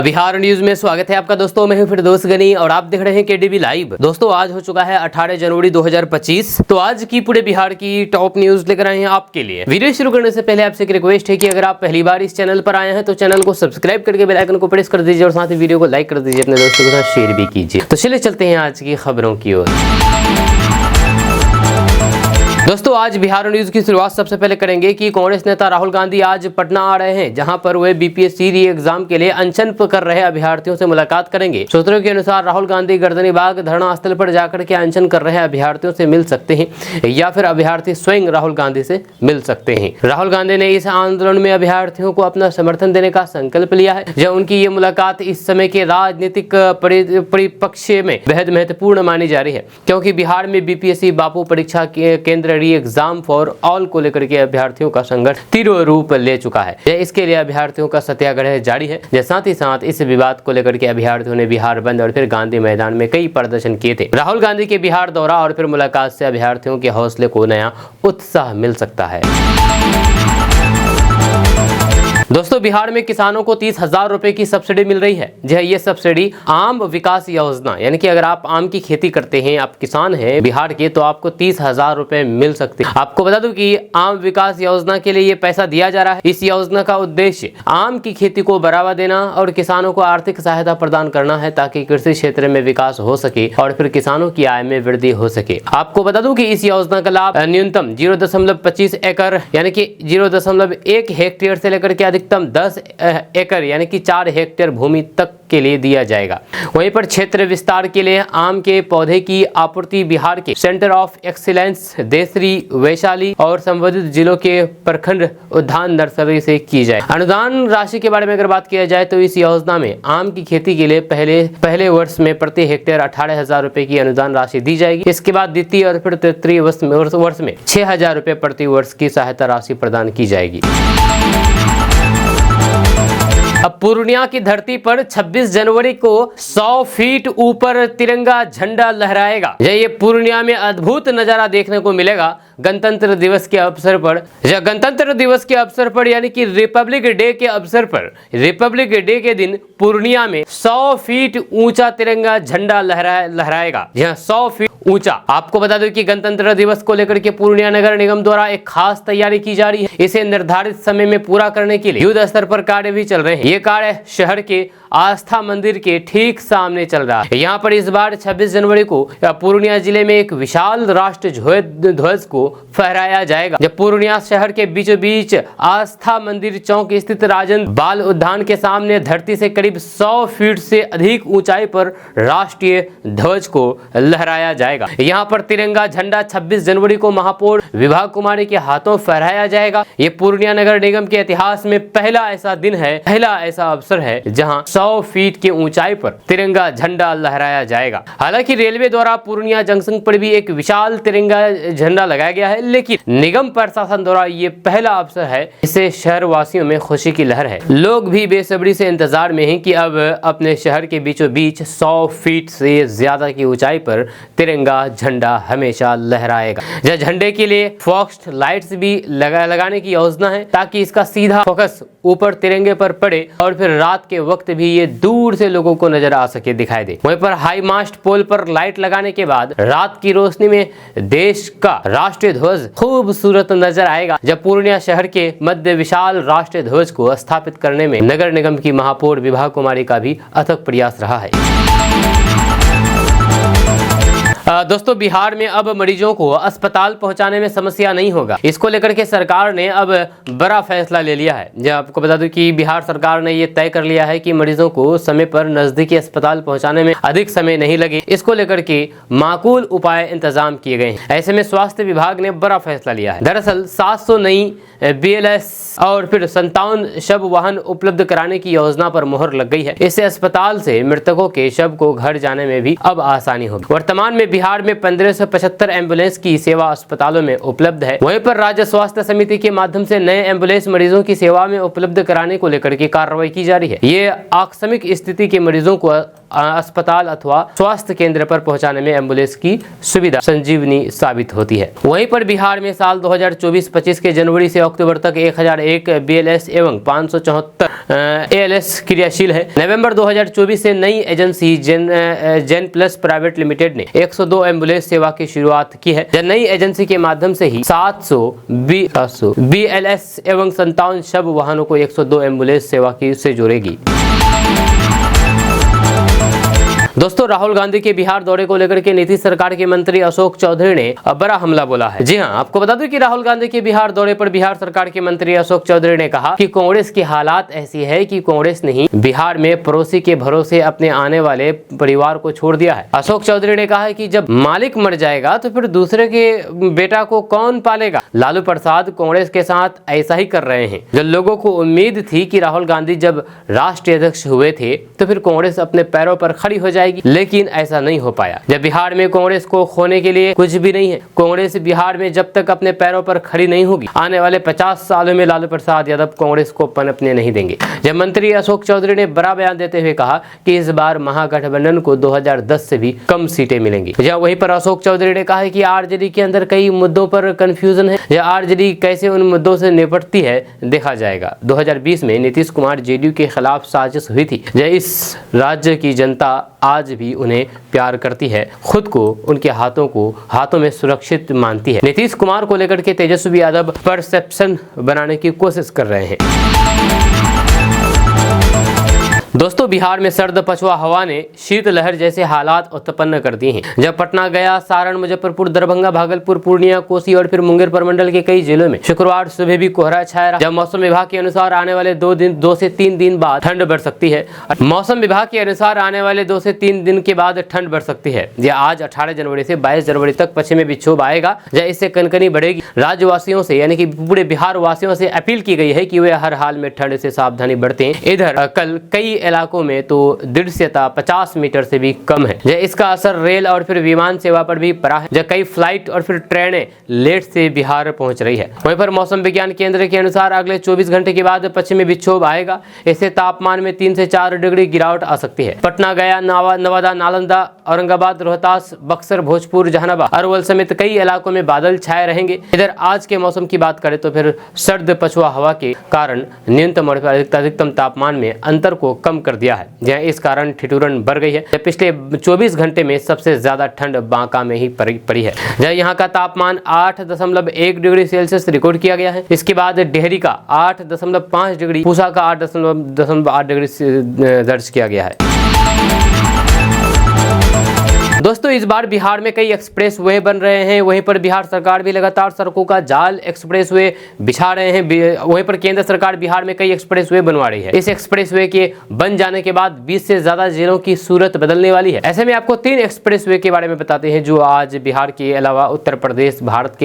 Bihar news में स्वागत है आपका दोस्तों। मैं हूं फिरदौस गनी और आप देख रहे हैं केडीबी लाइव। दोस्तों आज हो चुका है 18 जनवरी 2025। तो आज की पूरे बिहार की टॉप न्यूज लेकर आए हैं आपके लिए। वीडियो शुरू करने से पहले आपसे एक रिक्वेस्ट है कि अगर आप पहली बार इस चैनल पर आए हैं तो चैनल को सब्सक्राइब करके बेल आइकन को प्रेस कर दीजिए और साथ ही वीडियो को लाइक कर दीजिए, अपने दोस्तों के साथ शेयर भी कीजिए। तो चलिए चलते हैं आज की खबरों की ओर। दोस्तों आज बिहार न्यूज की शुरुआत सबसे पहले करेंगे कि कांग्रेस नेता राहुल गांधी आज पटना आ रहे हैं, जहां पर वे बीपीएससी री एग्जाम के लिए अनशन कर रहे अभ्यर्थियों से मुलाकात करेंगे। सूत्रों के अनुसार राहुल गांधी गर्दनी बाग धरना स्थल पर जाकर के अनशन कर रहे अभ्यर्थियों से मिल सकते हैं या फिर अभ्यर्थी स्वयं राहुल गांधी से मिल सकते हैं। राहुल गांधी ने इस आंदोलन में अभ्यर्थियों को अपना समर्थन देने का संकल्प लिया है। जब उनकी ये मुलाकात इस समय के राजनीतिक परिप्रेक्ष्य में बेहद महत्वपूर्ण मानी जा रही है, क्योंकि बिहार में बीपीएससी बापू परीक्षा केंद्र री एग्जाम फॉर ऑल को लेकर के अभ्यर्थियों का संघर्ष तीव्र रूप ले चुका है। इसके लिए अभ्यर्थियों का सत्याग्रह जारी है। साथ ही साथ इस विवाद को लेकर के अभ्यर्थियों ने बिहार बंद और फिर गांधी मैदान में कई प्रदर्शन किए थे। राहुल गांधी के बिहार दौरा और फिर मुलाकात से अभ्यर्थियों के हौसले को नया उत्साह मिल सकता है। दोस्तों बिहार में किसानों को 30,000 रुपए की सब्सिडी मिल रही है। जी ये सब्सिडी आम विकास योजना, यानी कि अगर आप आम की खेती करते हैं, आप किसान हैं बिहार के, तो आपको 30,000 रुपए मिल सकते हैं। आपको बता दूं कि आम विकास योजना के लिए ये पैसा दिया जा रहा है। इस योजना का उद्देश्य आम की खेती को बढ़ावा देना और किसानों को आर्थिक सहायता प्रदान करना है, ताकि कृषि क्षेत्र में विकास हो सके और फिर किसानों की आय में वृद्धि हो सके। आपको बता दूं कि इस योजना का लाभ न्यूनतम 0.25 एकड़ यानी कि 0.1 हेक्टेयर से लेकर के अधिकतम 10 एकड़ यानी कि 4 हेक्टेयर भूमि तक के लिए दिया जाएगा। वहीं पर क्षेत्र विस्तार के लिए आम के पौधे की आपूर्ति बिहार के centre of excellence Desari, Vaishali और संबंधित जिलों के प्रखंड उद्यान नर्सरी से की जाए। अनुदान राशि के बारे में अगर बात किया जाए तो इस योजना में आम की खेती के लिए पहले वर्ष में प्रति हेक्टेयर 18,000 रुपए की अनुदान राशि दी जाएगी। इसके बाद द्वितीय और फिर तृतीय वर्ष में 6,000 रुपए प्रति वर्ष की सहायता राशि प्रदान की जाएगी। अब पूर्णिया की धरती पर 26 जनवरी को 100 फीट ऊपर तिरंगा झंडा लहराएगा। ये पूर्णिया में अद्भुत नजारा देखने को मिलेगा गणतंत्र दिवस के अवसर पर। गणतंत्र दिवस के अवसर पर यानी कि रिपब्लिक डे के अवसर पर, रिपब्लिक डे के दिन पूर्णिया में 100 फीट ऊंचा तिरंगा झंडा लहराएगा। 100 फीट ऊंचा। आपको बता दो कि गणतंत्र दिवस को लेकर के पूर्णिया नगर निगम द्वारा एक खास तैयारी की जा रही है। इसे निर्धारित समय में पूरा करने के लिए युद्ध स्तर पर कार्य भी चल रहे हैं। ये कार्य शहर के आस्था मंदिर के ठीक सामने चल रहा है। यहाँ पर इस बार 26 जनवरी को पूर्णिया जिले में एक विशाल राष्ट्रीय ध्वज को फहराया जाएगा। जब पूर्णिया शहर के बीचों बीच आस्था मंदिर चौक स्थित राजेंद्र बाल उद्यान के सामने धरती से करीब 100 फीट से अधिक ऊंचाई पर राष्ट्रीय ध्वज को लहराया जाएगा। यहाँ पर तिरंगा झंडा 26 जनवरी को महापौर विभा कुमारी के हाथों फहराया जाएगा। ये पूर्णिया नगर निगम के इतिहास में पहला ऐसा दिन है, पहला ऐसा अवसर है जहाँ 100 फीट की ऊंचाई पर तिरंगा झंडा लहराया जाएगा। हालांकि रेलवे द्वारा पूर्णिया जंक्शन पर भी एक विशाल तिरंगा झंडा लगाया गया है, लेकिन निगम प्रशासन द्वारा ये पहला अवसर है। इससे शहर वासियों में खुशी की लहर है। लोग भी बेसब्री से इंतजार में हैं कि अब अपने शहर के बीचों बीच 100 फीट से ज्यादा की ऊंचाई पर तिरंगा झंडा हमेशा लहराएगा। झंडे के लिए फॉक्स लाइट्स भी लगाने की योजना है, ताकि इसका सीधा फोकस ऊपर तिरंगे पर पड़े और फिर रात के वक्त भी ये दूर से लोगों को नजर आ सके, दिखाई दे। वहीं पर हाई मास्ट पोल पर लाइट लगाने के बाद रात की रोशनी में देश का राष्ट्रीय ध्वज खूबसूरत नजर आएगा। जब पूर्णिया शहर के मध्य विशाल राष्ट्रीय ध्वज को स्थापित करने में नगर निगम की महापौर विभा कुमारी का भी अथक प्रयास रहा है। दोस्तों बिहार में अब मरीजों को अस्पताल पहुंचाने में समस्या नहीं होगा। इसको लेकर के सरकार ने अब बड़ा फैसला ले लिया है। जब आपको बता दूं कि बिहार सरकार ने ये तय कर लिया है कि मरीजों को समय पर नजदीकी अस्पताल पहुंचाने में अधिक समय नहीं लगे। इसको लेकर के माकूल उपाय इंतजाम किए गए हैं। ऐसे में स्वास्थ्य विभाग ने बड़ा फैसला लिया है। दरअसल 700 नई BLS और फिर 57 शव वाहन उपलब्ध कराने की योजना पर मुहर लग गई है। इससे अस्पताल से मृतकों के शव को घर जाने में भी अब आसानी होगी। वर्तमान में बिहार में 1575 एम्बुलेंस की सेवा अस्पतालों में उपलब्ध है। वहीं पर राज्य स्वास्थ्य समिति के माध्यम से नए एम्बुलेंस मरीजों की सेवा में उपलब्ध कराने को लेकर के कार्रवाई की जा रही है। ये आकस्मिक स्थिति के मरीजों को अस्पताल अथवा स्वास्थ्य केंद्र पर पहुंचाने में एम्बुलेंस की सुविधा संजीवनी साबित होती है। वहीं पर बिहार में साल 2024-25 के जनवरी से अक्टूबर तक 1001 BLS एवं 574 ALS क्रियाशील है। नवंबर 2024 से नई एजेंसी जेन प्लस प्राइवेट लिमिटेड ने 102 एम्बुलेंस सेवा की शुरुआत की है। नई एजेंसी के माध्यम से ही 700 BLS एवं 57 शव वाहनों को 102 एम्बुलेंस सेवा की से जोड़ेगी। दोस्तों, राहुल गांधी के बिहार दौरे को लेकर के नीतीश सरकार के मंत्री अशोक चौधरी ने बड़ा हमला बोला है। जी हां, आपको बता दूं कि राहुल गांधी के बिहार दौरे पर बिहार सरकार के मंत्री अशोक चौधरी ने कहा कि कांग्रेस की हालात ऐसी है कि कांग्रेस ने बिहार में पड़ोसी के भरोसे अपने आने वाले परिवार को छोड़ दिया है। अशोक चौधरी ने कहा है कि जब मालिक मर जाएगा तो फिर दूसरे के बेटा को कौन पालेगा। लालू प्रसाद कांग्रेस के साथ ऐसा ही कर रहे हैं। जब लोगों को उम्मीद थी कि राहुल गांधी जब राष्ट्रीय अध्यक्ष हुए थे तो फिर कांग्रेस अपने पैरों पर खड़ी हो जाएगी, लेकिन ऐसा नहीं हो पाया। जब बिहार में कांग्रेस को खोने के लिए कुछ भी नहीं है, कांग्रेस बिहार में जब तक अपने पैरों पर खड़ी नहीं होगी, आने वाले 50 सालों में लालू प्रसाद यादव कांग्रेस को पनपने नहीं देंगे। जब मंत्री अशोक चौधरी ने बड़ा बयान देते हुए कहा कि इस बार महागठबंधन को 2010 से भी कम सीटें मिलेंगी। वहीं पर अशोक चौधरी ने कहा है कि आरजेडी के अंदर कई मुद्दों पर कंफ्यूजन है, या आरजेडी कैसे उन मुद्दों से निपटती है देखा जाएगा। 2020 में नीतीश कुमार जेडीयू के खिलाफ साजिश हुई थी। इस राज्य की जनता आज भी उन्हें प्यार करती है, खुद को उनके हाथों में सुरक्षित मानती है। नीतीश कुमार को लेकर के तेजस्वी यादव परसेप्शन बनाने की कोशिश कर रहे हैं। दोस्तों, बिहार में सर्द पछुआ हवा ने शीतलहर जैसे हालात उत्पन्न कर दिए हैं। जब पटना, गया, सारण, मुजफ्फरपुर, दरभंगा, भागलपुर, पूर्णिया, कोसी और फिर मुंगेर प्रमंडल के कई जिलों में शुक्रवार सुबह भी कोहरा छाया रहा। जब मौसम विभाग के अनुसार आने वाले 2 से 3 दिन बाद ठंड बढ़ सकती है। मौसम विभाग के अनुसार आने वाले 2 से 3 दिन के बाद ठंड बढ़ सकती है। यह आज 18 जनवरी से 22 जनवरी तक पश्चिमी विक्षोभ आएगा, इससे कनकनी बढ़ेगी। राज्यवासियों से यानी कि पूरे बिहार वासियों से अपील की गई है कि वे हर हाल में ठंड से सावधानी बरतें। इधर कल कई इलाकों में तो दृश्यता 50 मीटर से भी कम है। इसका असर रेल और फिर विमान सेवा पर भी पड़ा है। कई फ्लाइट और फिर ट्रेनें लेट से बिहार पहुंच रही है। वहीं पर मौसम विज्ञान केंद्र के अनुसार अगले 24 घंटे के बाद पश्चिमी विक्षोभ आएगा। इससे तापमान में 3 से 4 डिग्री गिरावट आ सकती है। पटना, गया, नवादा, नालंदा, औरंगाबाद, रोहतास, बक्सर, भोजपुर, जहानाबाद, अरवल समेत कई इलाकों में बादल छाए रहेंगे। इधर आज के मौसम की बात करें तो फिर सर्द पछुआ हवा के कारण न्यूनतम और अधिकतम तापमान में अंतर को कम कर दिया है। इस कारण ठिठुरन बढ़ गई है। पिछले 24 घंटे में सबसे ज्यादा ठंड बांका में ही पड़ी है। यहाँ का तापमान 8.1 डिग्री सेल्सियस रिकॉर्ड किया गया है। इसके बाद डेहरी का 8.5 डिग्री, पूसा का 8.8 डिग्री दर्ज किया गया है। दोस्तों, इस बार बिहार में कई एक्सप्रेस वे बन रहे हैं। वहीं पर बिहार सरकार भी लगातार सड़कों का जाल एक्सप्रेस वे बिछा रहे हैं। वहीं पर केंद्र सरकार बिहार में कई एक्सप्रेस वे बनवा रही है। इस एक्सप्रेस वे के बन जाने के बाद 20 से ज्यादा जिलों की सूरत बदलने वाली है। ऐसे में आपको 3 एक्सप्रेस वे के बारे में बताते हैं जो आज बिहार के अलावा उत्तर भारत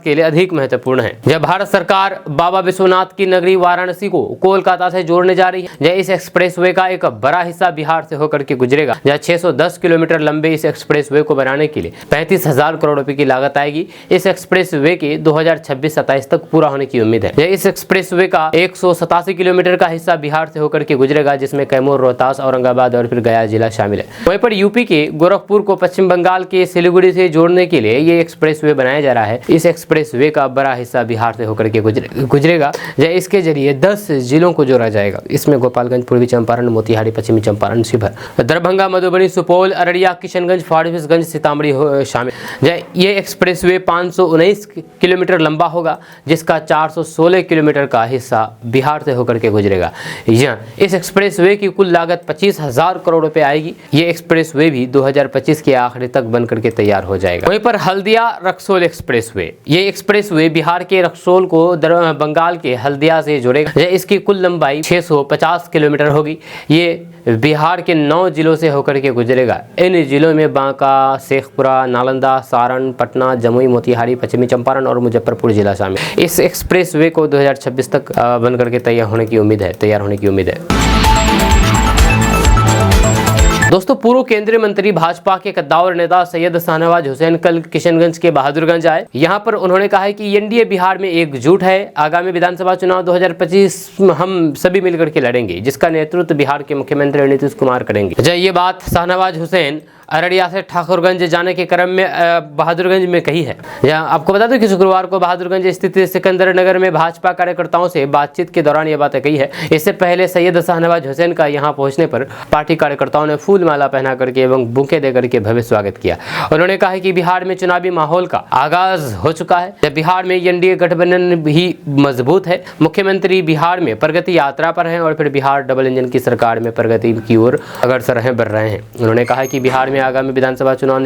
के लिए अधिक महत्वपूर्ण है। जब भारत सरकार बाबा विश्वनाथ की नगरी वाराणसी को कोलकाता से जोड़ने जा रही है। इस एक्सप्रेस वे का एक बड़ा हिस्सा बिहार से होकर के गुजरेगा। 610 किलोमीटर लंबे इस एक्सप्रेस वे को बनाने के लिए 35,000 करोड़ रुपए की लागत आएगी। इस एक्सप्रेस वे के 2026-27 तक पूरा होने की उम्मीद है। इस एक्सप्रेस वे का 187 किलोमीटर का हिस्सा बिहार से होकर के गुजरेगा, जिसमें कैमूर, रोहतास, औरंगाबाद और फिर गया जिला शामिल है। वहीं पर यूपी के गोरखपुर को पश्चिम बंगाल के सिलीगुड़ी से जोड़ने के लिए ये एक्सप्रेस वे बनाया जा रहा है। इस एक्सप्रेस वे का बड़ा हिस्सा बिहार से होकर के गुजरेगा। इसके जरिए 10 जिलों को जोड़ा जाएगा। इसमें गोपालगंज, पूर्वी चंपारण, मोतिहारी, पश्चिमी चंपारण, शिवहर, दरभंगा, मधुबनी, सुपौल, अररिया, किशनगंज, फारबिसगंज, सीतामढ़ी शामिल। ये एक्सप्रेस वे 519 किलोमीटर लंबा होगा, जिसका 416 किलोमीटर का हिस्सा बिहार से होकर के गुजरेगा। इस एक्सप्रेस वे की कुल लागत 25,000 करोड़ रुपए आएगी। ये एक्सप्रेस वे भी 2025 के आखिरी तक बन करके तैयार हो जाएगा। वहीं पर हल्दिया रक्सौल एक्सप्रेस वे, ये एक्सप्रेस वे बिहार के रक्सौल को बंगाल के हल्दिया से जोड़ेगा। इसकी कुल लंबाई 650 किलोमीटर होगी। ये बिहार के 9 जिलों से होकर के गुजरेगा। इन जिलों में बांका, शेखपुरा, नालंदा, सारण, पटना, जमुई, मोतिहारी, पश्चिमी चंपारण और मुजफ्फरपुर जिला शामिल। इस एक्सप्रेस वे को 2026 तक बन करके तैयार होने की उम्मीद है। दोस्तों, पूर्व केंद्रीय मंत्री भाजपा के कद्दावर नेता सैयद शाहनवाज हुसैन कल किशनगंज के बहादुरगंज आए। यहां पर उन्होंने कहा है कि एनडीए बिहार में एकजुट है। आगामी विधानसभा चुनाव 2025 हम सभी मिलकर के लड़ेंगे, जिसका नेतृत्व बिहार के मुख्यमंत्री नीतीश कुमार करेंगे। ये बात शाहनवाज हुसैन अररिया से ठाकुरगंज जाने के क्रम में बहादुरगंज में कही है। आपको बता दूं कि शुक्रवार को बहादुरगंज स्थित सिकंदर नगर में भाजपा कार्यकर्ताओं से बातचीत के दौरान ये बातें कही है। इससे पहले सैयद शाहनवाज हुसैन का यहां पहुंचने पर पार्टी कार्यकर्ताओं ने फूल माला पहना करके एवं बुके देकर के भव्य स्वागत किया। उन्होंने कहा कि बिहार में चुनावी माहौल का आगाज हो चुका है। जब बिहार में एनडीए गठबंधन भी मजबूत है, मुख्यमंत्री बिहार में प्रगति यात्रा पर हैं और फिर बिहार डबल इंजन की सरकार में प्रगति की ओर अग्रसर बढ़ रहे हैं। उन्होंने कहा कि बिहार में आगामी विधानसभा चुनाव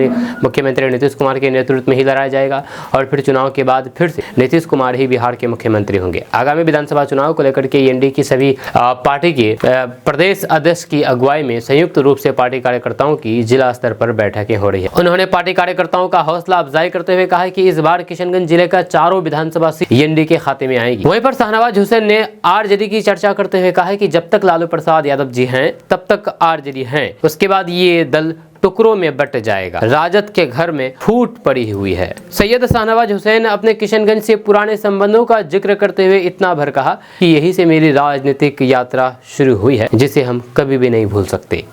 मुख्यमंत्री नीतीश कुमार के नेतृत्व में ही लड़ाया जाएगा और फिर चुनाव के बाद फिर से नीतीश कुमार ही बिहार के मुख्यमंत्री होंगे। आगामी विधानसभा चुनाव को लेकर के एनडीए की सभी पार्टी के प्रदेश अध्यक्ष की अगुवाई में संयुक्त रूप से पार्टी कार्यकर्ताओं की जिला स्तर पर बैठकें हो रही है। उन्होंने पार्टी कार्यकर्ताओं का हौसला अफजाई करते हुए कहा कि इस बार किशनगंज जिले का चारों विधानसभा सीट एनडीए के खाते में आएगी। वहीं पर शाहनवाज हुसैन ने आरजेडी की चर्चा करते हुए कहा कि जब तक लालू प्रसाद यादव जी हैं तब तक आरजेडी हैं, उसके बाद ये दल टुकड़ों में बट जाएगा। राजद के घर में फूट पड़ी हुई है। सैयद शाहनवाज हुसैन अपने किशनगंज से पुराने संबंधों का जिक्र करते हुए इतना भर कहा कि यहीं से मेरी राजनीतिक यात्रा शुरू हुई है, जिसे हम कभी भी नहीं भूल सकते।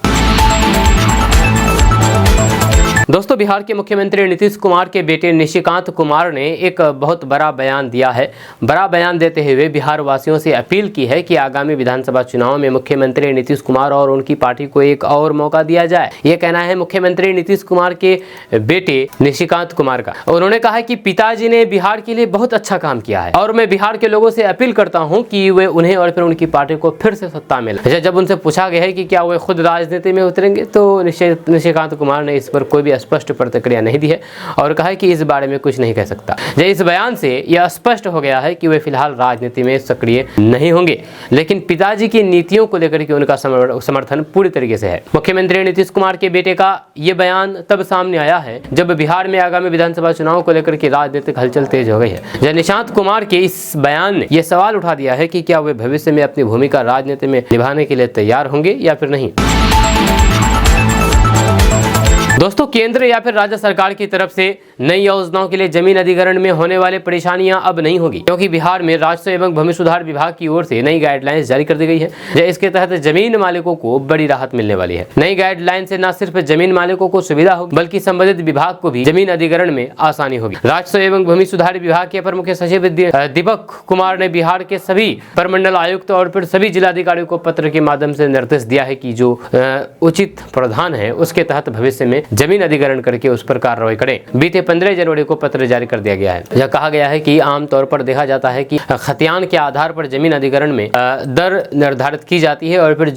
दोस्तों, बिहार के मुख्यमंत्री नीतीश कुमार के बेटे निशिकांत कुमार ने एक बहुत बड़ा बयान दिया है। बड़ा बयान देते हुए बिहार वासियों से अपील की है कि आगामी विधानसभा चुनाव में मुख्यमंत्री नीतीश कुमार और उनकी पार्टी को एक और मौका दिया जाए। ये कहना है मुख्यमंत्री नीतीश कुमार के बेटे निशिकांत कुमार का। उन्होंने कहा कि पिताजी ने बिहार के लिए बहुत अच्छा काम किया है और मैं बिहार के लोगों से अपील करता हूँ कि वे उन्हें और फिर उनकी पार्टी को फिर से सत्ता मिले। जब उनसे पूछा गया है कि क्या वे खुद राजनीति में उतरेंगे, तो निशिकांत कुमार ने इस पर कोई भी स्पष्ट प्रतिक्रिया नहीं दी है और कहा है कि इस बारे में कुछ नहीं कह सकता। इस बयान से यह स्पष्ट हो गया है कि वे फिलहाल राजनीति में सक्रिय नहीं होंगे, लेकिन पिताजी की नीतियों को लेकर के उनका समर्थन पूरी तरीके से है। मुख्यमंत्री नीतीश कुमार के बेटे का यह बयान तब सामने आया है जब बिहार में आगामी विधानसभा चुनाव को लेकर के राजनीतिक हलचल तेज हो गई है। निशिकांत कुमार के इस बयान ने यह सवाल उठा दिया है कि क्या वे भविष्य में अपनी भूमिका राजनीति में निभाने के लिए तैयार होंगे या फिर नहीं। दोस्तों, केंद्र या फिर राज्य सरकार की तरफ से नई योजनाओं के लिए जमीन अधिग्रहण में होने वाले परेशानियां अब नहीं होगी, क्योंकि बिहार में राजस्व एवं भूमि सुधार विभाग की ओर से नई गाइडलाइंस जारी कर दी गई है। इसके तहत जमीन मालिकों को बड़ी राहत मिलने वाली है। नई गाइडलाइन से न सिर्फ जमीन मालिकों को सुविधा होगी, बल्कि संबंधित विभाग को भी जमीन अधिग्रहण में आसानी होगी। राजस्व एवं भूमि सुधार विभाग के अपर मुख्य सचिव दीपक कुमार ने बिहार के सभी प्रमंडल आयुक्त और फिर सभी जिलाधिकारियों को पत्र के माध्यम से निर्देश दिया है कि जो उचित प्रावधान है उसके तहत भविष्य में जमीन अधिग्रहण करके उस पर कार्रवाई करें। बीते 15 जनवरी को पत्र जारी कर दिया गया है। यह कहा गया है कि आमतौर पर देखा जाता है कि खतियान के आधार पर जमीन अधिग्रहण में दर निर्धारित की जाती है और फिर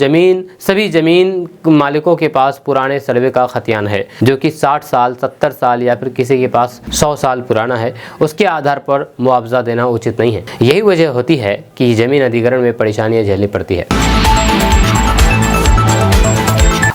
सभी जमीन मालिकों के पास पुराने सर्वे का खतियान है, जो कि 60 साल 70 साल या फिर किसी के पास 100 साल पुराना है, उसके आधार पर मुआवजा देना उचित नहीं है। यही वजह होती है कि जमीन अधिग्रहण में परेशानियां झेलनी पड़ती है।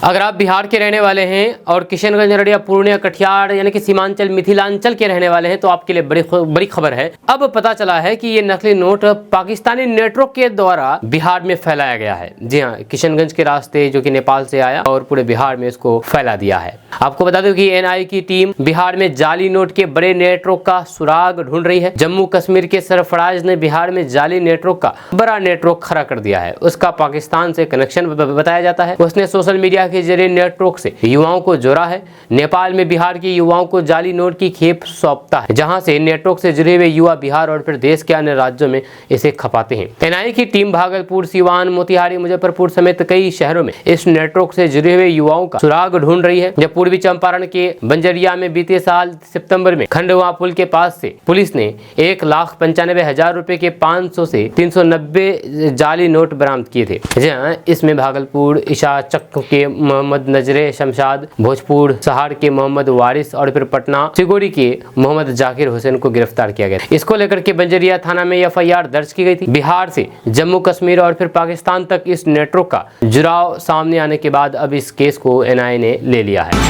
अगर आप बिहार के रहने वाले हैं और किशनगंज, अररिया, पूर्णिया, कटिहार यानी कि सीमांचल मिथिलांचल के रहने वाले हैं तो आपके लिए बड़ी खबर है। अब पता चला है कि ये नकली नोट पाकिस्तानी नेटवर्क के द्वारा बिहार में फैलाया गया है। जी हाँ, किशनगंज के रास्ते जो कि नेपाल से आया और पूरे बिहार में इसको फैला दिया है। आपको बता दूं कि एनआईए की टीम बिहार में जाली नोट के बड़े नेटवर्क का सुराग ढूंढ रही है। जम्मू कश्मीर के सरफराज ने बिहार में जाली नेटवर्क का बड़ा नेटवर्क खड़ा कर दिया है। उसका पाकिस्तान से कनेक्शन बताया जाता है। उसने सोशल मीडिया के जरिए नेटवर्क से युवाओं को जोड़ा है। नेपाल में बिहार के युवाओं को जाली नोट की खेप सौंपता है, जहां से नेटवर्क से जुड़े हुए युवा बिहार और फिर देश के अन्य राज्यों में इसे खपाते हैं। एनआईए की टीम भागलपुर, सिवान, मोतिहारी, मुजफ्फरपुर समेत कई शहरों में इस नेटवर्क से जुड़े हुए युवाओं का सुराग ढूंढ रही है। जब पूर्वी चंपारण के बंजरिया में बीते साल सितंबर में खंडवा पुल के पास से पुलिस ने 1,95,000 रुपए के 500 से 390 जाली नोट बरामद किए थे। इसमें भागलपुर ईशाचक के मोहम्मद नजरे शमशाद, भोजपुर सहार के मोहम्मद वारिस और फिर पटना सिगोड़ी के मोहम्मद जाकिर हुसैन को गिरफ्तार किया गया। इसको लेकर के बंजरिया थाना में एफआईआर दर्ज की गई थी। बिहार से जम्मू कश्मीर और फिर पाकिस्तान तक इस नेटवर्क का जुड़ाव सामने आने के बाद अब इस केस को एनआईए ने ले लिया है।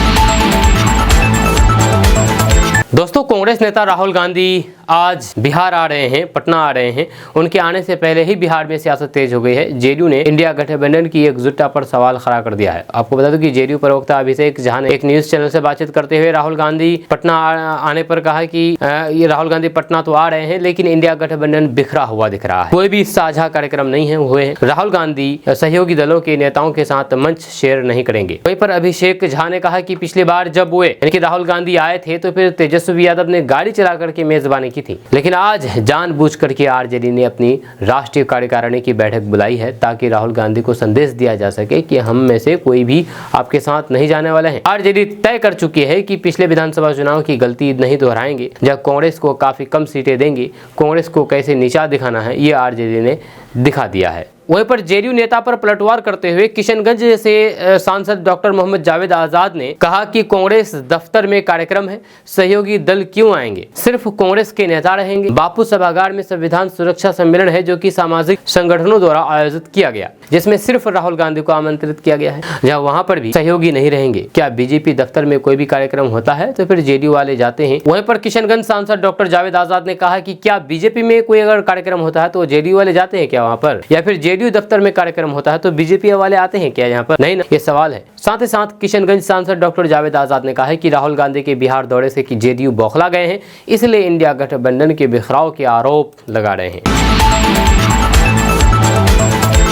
दोस्तों, कांग्रेस नेता राहुल गांधी आज बिहार आ रहे हैं, पटना आ रहे हैं। उनके आने से पहले ही बिहार में सियासत तेज हो गई है। जेडीयू ने इंडिया गठबंधन की एकजुटता पर सवाल खड़ा कर दिया है। आपको बता दूं कि जेडीयू प्रवक्ता अभिषेक झा ने एक न्यूज चैनल से बातचीत करते हुए राहुल गांधी पटना आने पर कहा कि ये राहुल गांधी पटना तो आ रहे हैं, लेकिन इंडिया गठबंधन बिखरा हुआ दिख रहा है। कोई भी साझा कार्यक्रम नहीं हुए हैं। राहुल गांधी सहयोगी दलों के नेताओं के साथ मंच शेयर नहीं करेंगे। वहीं पर अभिषेक झा ने कहा कि पिछली बार जब वे यानी कि राहुल गांधी आए थे तो फिर तेजस्वी यादव ने गाड़ी चला करके मेजबानी की थी, लेकिन आज जानबूझ करके आरजेडी ने अपनी राष्ट्रीय कार्यकारिणी की बैठक बुलाई है ताकि राहुल गांधी को संदेश दिया जा सके कि हम में से कोई भी आपके साथ नहीं जाने वाले हैं। आरजेडी तय कर चुकी है कि पिछले विधानसभा चुनाव की गलती नहीं दोहराएंगे, जब कांग्रेस को काफी कम सीटें देंगे। कांग्रेस को कैसे नीचा दिखाना है ये आरजेडी ने दिखा दिया है। वहीं पर जेडीयू नेता पर पलटवार करते हुए किशनगंज से सांसद डॉक्टर मोहम्मद जावेद आजाद ने कहा कि कांग्रेस दफ्तर में कार्यक्रम है, सहयोगी दल क्यों आएंगे, सिर्फ कांग्रेस के नेता रहेंगे। बापू सभागार में संविधान सुरक्षा सम्मेलन है जो कि सामाजिक संगठनों द्वारा आयोजित किया गया, जिसमें सिर्फ राहुल गांधी को आमंत्रित किया गया है, जहाँ वहाँ पर भी सहयोगी नहीं रहेंगे। क्या बीजेपी दफ्तर में कोई भी कार्यक्रम होता है तो फिर जेडीयू वाले जाते हैं। वहीं पर किशनगंज सांसद डॉक्टर जावेद आजाद ने कहा कि क्या बीजेपी में कोई अगर कार्यक्रम होता है तो जेडीयू वाले जाते हैं क्या वहाँ पर, या फिर जेडीयू दफ्तर में कार्यक्रम होता है तो बीजेपी वाले आते हैं क्या यहाँ पर, नहीं ना, ये सवाल है। साथ ही साथ किशनगंज सांसद डॉक्टर जावेद आजाद ने कहा है कि राहुल गांधी के बिहार दौरे से कि जेडीयू बौखला गए हैं, इसलिए इंडिया गठबंधन के बिखराव के आरोप लगा रहे हैं।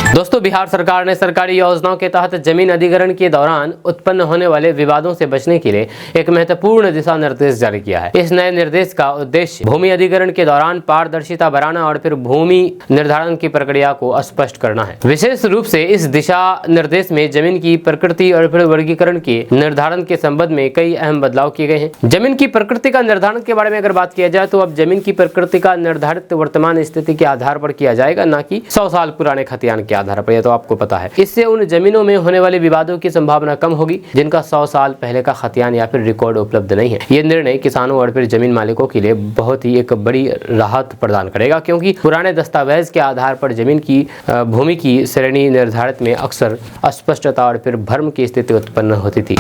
दोस्तों, बिहार सरकार ने सरकारी योजनाओं के तहत जमीन अधिग्रहण के दौरान उत्पन्न होने वाले विवादों से बचने के लिए एक महत्वपूर्ण दिशा निर्देश जारी किया है। इस नए निर्देश का उद्देश्य भूमि अधिग्रहण के दौरान पारदर्शिता बढ़ाना और फिर भूमि निर्धारण की प्रक्रिया को स्पष्ट करना है। विशेष रूप से इस दिशा निर्देश में जमीन की प्रकृति और फिर वर्गीकरण के निर्धारण के संबंध में कई अहम बदलाव किए गए हैं। जमीन की प्रकृति का निर्धारण के बारे में अगर बात किया जाए तो अब जमीन की प्रकृति का निर्धारित वर्तमान स्थिति के आधार पर किया जाएगा, न कि 100 साल पुराने खतियान के आधार पर। यह तो आपको पता है। इससे उन जमीनों में होने वाले विवादों की संभावना कम होगी जिनका 100 साल पहले का खतियान या फिर रिकॉर्ड उपलब्ध नहीं है। यह निर्णय किसानों और फिर जमीन मालिकों के लिए बहुत ही एक बड़ी राहत प्रदान करेगा, क्योंकि पुराने दस्तावेज के आधार पर जमीन की भूमि की श्रेणी निर्धारित में अक्सर अस्पष्टता और फिर भ्रम की स्थिति उत्पन्न होती थी।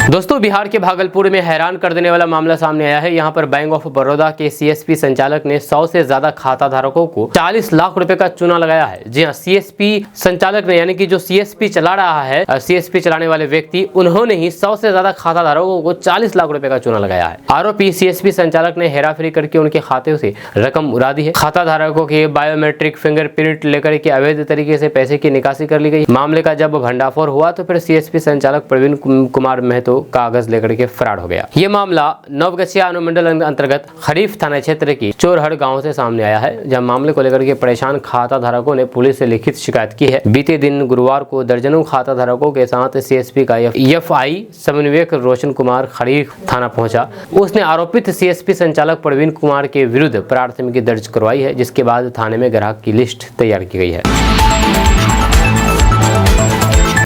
दोस्तों, बिहार के भागलपुर में हैरान कर देने वाला मामला सामने आया है। यहाँ पर बैंक ऑफ बड़ौदा के सीएसपी संचालक ने 100 से ज्यादा खाता धारकों को 40 लाख रुपए का चूना लगाया है। जी हाँ, सीएसपी संचालक ने, यानी कि जो सीएसपी चला रहा है, सीएसपी चलाने वाले व्यक्ति, उन्होंने ही 100 से ज्यादा खाता धारकों को 40 लाख रुपए का चूना लगाया है। आरोपी सीएसपी संचालक ने हेराफेरी करके उनके खाते से रकम उड़ा दी है। खाता धारकों के बायोमेट्रिक फिंगरप्रिंट लेकर के अवैध तरीके से पैसे की निकासी कर ली गई। मामले का जब भंडाफोड़ हुआ तो फिर सीएसपी संचालक प्रवीण कुमार महतो कागज लेकर के फरार हो गया। ये मामला नवगछिया अनुमंडल अंतर्गत खरीफ थाना क्षेत्र की चोरहड़ गांव से सामने आया है, जब मामले को लेकर के परेशान खाता धारकों ने पुलिस से लिखित शिकायत की है। बीते दिन गुरुवार को दर्जनों खाता धारकों के साथ सीएसपी का एफआई समन्वयक रोशन कुमार खरीफ थाना पहुंचा। उसने आरोपित सीएसपी संचालक प्रवीण कुमार के विरुद्ध प्राथमिकी दर्ज करवाई है, जिसके बाद थाने में ग्राहक की लिस्ट तैयार की गई है।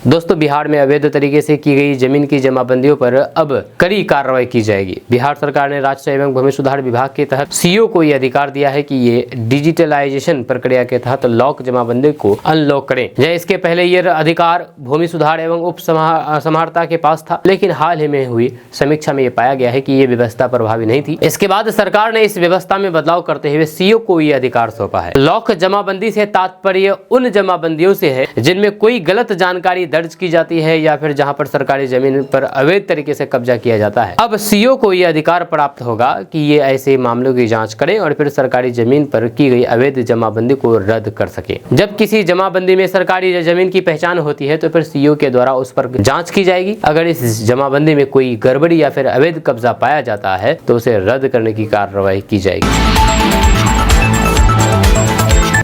दोस्तों, बिहार में अवैध तरीके से की गई जमीन की जमाबंदियों पर अब कड़ी कार्रवाई की जाएगी। बिहार सरकार ने राजस्व एवं भूमि सुधार विभाग के तहत सीओ को यह अधिकार दिया है कि ये डिजिटलाइजेशन प्रक्रिया के तहत लॉक जमाबंदी को अनलॉक करें। इसके पहले यह अधिकार भूमि सुधार एवं उप समाहर्ता के पास था, लेकिन हाल ही में हुई समीक्षा में यह पाया गया है कि ये व्यवस्था प्रभावी नहीं थी। इसके बाद सरकार ने इस व्यवस्था में बदलाव करते हुए सीओ को यह अधिकार सौंपा है। लॉक जमाबंदी से तात्पर्य उन जमाबंदियों से है जिनमें कोई गलत जानकारी दर्ज की जाती है या फिर जहां पर सरकारी जमीन पर अवैध तरीके से कब्जा किया जाता है। अब सीओ को यह अधिकार प्राप्त होगा कि ये ऐसे मामलों की जांच करें और फिर सरकारी जमीन पर की गई अवैध जमाबंदी को रद्द कर सके। जब किसी जमाबंदी में सरकारी जमीन की पहचान होती है तो फिर सीओ के द्वारा उस पर जांच की जाएगी। अगर इस जमाबंदी में कोई गड़बड़ी या फिर अवैध कब्जा पाया जाता है तो उसे रद्द करने की कार्रवाई की जाएगी।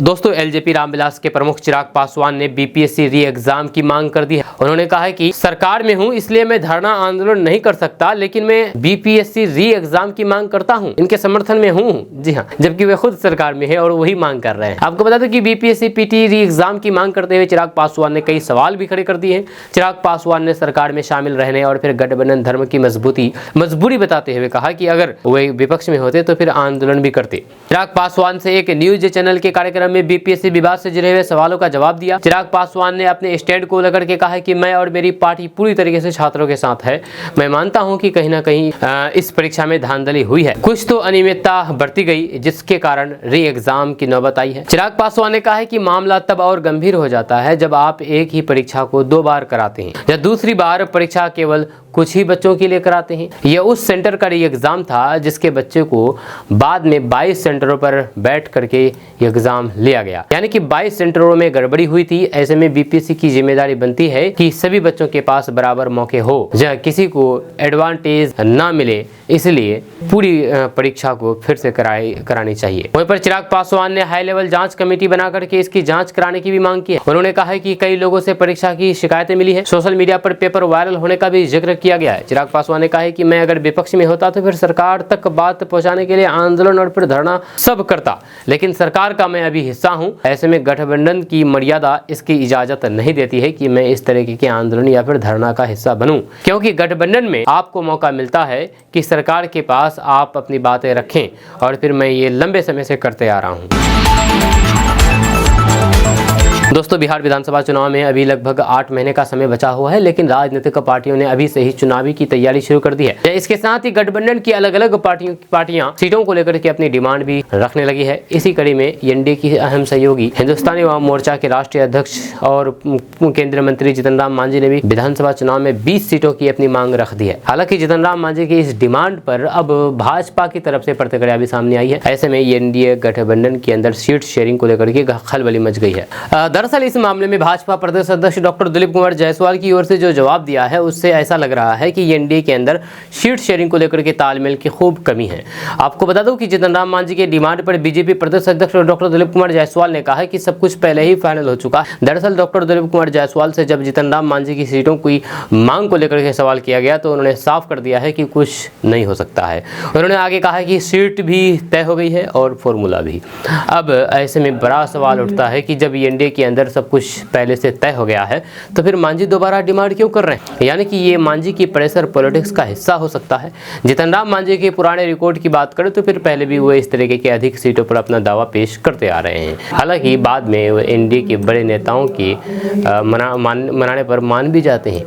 दोस्तों, एलजेपी रामविलास के प्रमुख चिराग पासवान ने बीपीएससी री एग्जाम की मांग कर दी है। उन्होंने कहा है कि सरकार में हूं इसलिए मैं धरना आंदोलन नहीं कर सकता, लेकिन मैं बीपीएससी री एग्जाम की मांग करता हूं, इनके समर्थन में हूं। जी हां, जबकि वे खुद सरकार में है और वही मांग कर रहे हैं। आपको बता दें कि बीपीएससी पीटी री एग्जाम की मांग करते हुए चिराग पासवान ने कई सवाल भी खड़े कर दिए हैं। चिराग पासवान ने सरकार में शामिल रहने और फिर गठबंधन धर्म की मजबूरी बताते हुए कहा कि अगर वे विपक्ष में होते तो फिर आंदोलन भी करते। चिराग पासवान से एक न्यूज चैनल के कार्यक्रम क्रम में बीपीएससी विवाद से जुड़े हुए सवालों का जवाब दिया। चिराग पासवान ने अपने स्टैंड को लेकर के कहा कि मैं और मेरी पार्टी पूरी तरीके से छात्रों के साथ है। मैं मानता हूं कि कहीं ना कहीं इस परीक्षा में धांधली हुई है, कुछ तो अनियमितता बरती गई जिसके कारण री एग्जाम की नौबत आई है। चिराग पासवान ने कहा है कि मामला तब और गंभीर हो जाता है जब आप एक ही परीक्षा को 2 बार कराते हैं या दूसरी बार परीक्षा केवल कुछ ही बच्चों के लिए कराते हैं। यह उस सेंटर का री एग्जाम था जिसके बच्चे को बाद में 22 सेंटरों पर बैठ करके एग्जाम लिया गया, यानी कि 22 सेंटरों में गड़बड़ी हुई थी। ऐसे में बीपीएससी की जिम्मेदारी बनती है कि सभी बच्चों के पास बराबर मौके हो, जहाँ किसी को एडवांटेज ना मिले, इसलिए पूरी परीक्षा को फिर से करानी चाहिए। वहीं पर चिराग पासवान ने हाई लेवल जांच कमेटी बना करके इसकी जांच कराने की भी मांग की है। उन्होंने कहा है कि कई लोगों से परीक्षा की शिकायतें मिली है, सोशल मीडिया पर पेपर वायरल होने का भी जिक्र किया गया है। चिराग पासवान ने कहा है कि मैं अगर विपक्ष में होता तो फिर सरकार तक बात पहुंचाने के लिए आंदोलन और फिर धरना सब करता, लेकिन सरकार का मैं अभी हिस्सा हूं। ऐसे में गठबंधन की मर्यादा इसकी इजाजत नहीं देती है कि मैं इस तरीके के आंदोलन या फिर धरना का हिस्सा बनूं, क्योंकि गठबंधन में आपको मौका मिलता है कि सरकार के पास आप अपनी बातें रखें, और फिर मैं ये लंबे समय से करते आ रहा हूं। दोस्तों, बिहार विधानसभा चुनाव में अभी लगभग 8 महीने का समय बचा हुआ है, लेकिन राजनीतिक पार्टियों ने अभी से ही चुनावी की तैयारी शुरू कर दी है। इसके साथ ही गठबंधन की अलग अलग पार्टियां सीटों को लेकर के अपनी डिमांड भी रखने लगी है। इसी कड़ी में एनडीए की अहम सहयोगी हिंदुस्तानी अवाम मोर्चा के राष्ट्रीय अध्यक्ष और केंद्रीय मंत्री जीतन राम मांझी ने भी विधानसभा चुनाव में 20 सीटों की अपनी मांग रख दी है। हालांकि जीतन राम मांझी की इस डिमांड पर अब भाजपा की तरफ से प्रतिक्रिया भी सामने आई है। ऐसे में एनडीए गठबंधन के अंदर सीट शेयरिंग को लेकर के खलबली मच गई है। दरअसल इस मामले में भाजपा प्रदेश अध्यक्ष डॉक्टर दिलीप कुमार जायसवाल की ओर से जो जवाब दिया है, उससे ऐसा लग रहा है कि एनडीए के अंदर सीट शेयरिंग को लेकर के तालमेल की खूब कमी है। आपको बता दूं कि जीतन राम मांझी के डिमांड पर बीजेपी प्रदेश अध्यक्ष डॉक्टर दिलीप कुमार जायसवाल ने कहा कि सब कुछ पहले ही फाइनल हो चुका है। दरअसल डॉक्टर दिलीप कुमार जायसवाल से जब जीतन राम मांझी की सीटों की मांग को लेकर के सवाल किया गया तो उन्होंने साफ कर दिया है कि कुछ नहीं हो सकता है। उन्होंने आगे कहा कि सीट भी तय हो गई है और फॉर्मूला भी। अब ऐसे में बड़ा सवाल उठता है कि जब एनडीए के अंदर सब कुछ पहले से तय हो गया है तो फिर मांझी दोबारा डिमांड क्यों कर रहे हैं? यानी कि ये मांझी की प्रेशर पॉलिटिक्स का हिस्सा हो सकता है। जीतन राम मांझी के पुराने रिकॉर्ड की बात करें तो फिर पहले भी वो इस तरीके के अधिक सीटों पर अपना दावा पेश करते आ रहे हैं। हालांकि बाद में वो एनडीए के बड़े नेताओं के मनाने पर मान भी जाते हैं।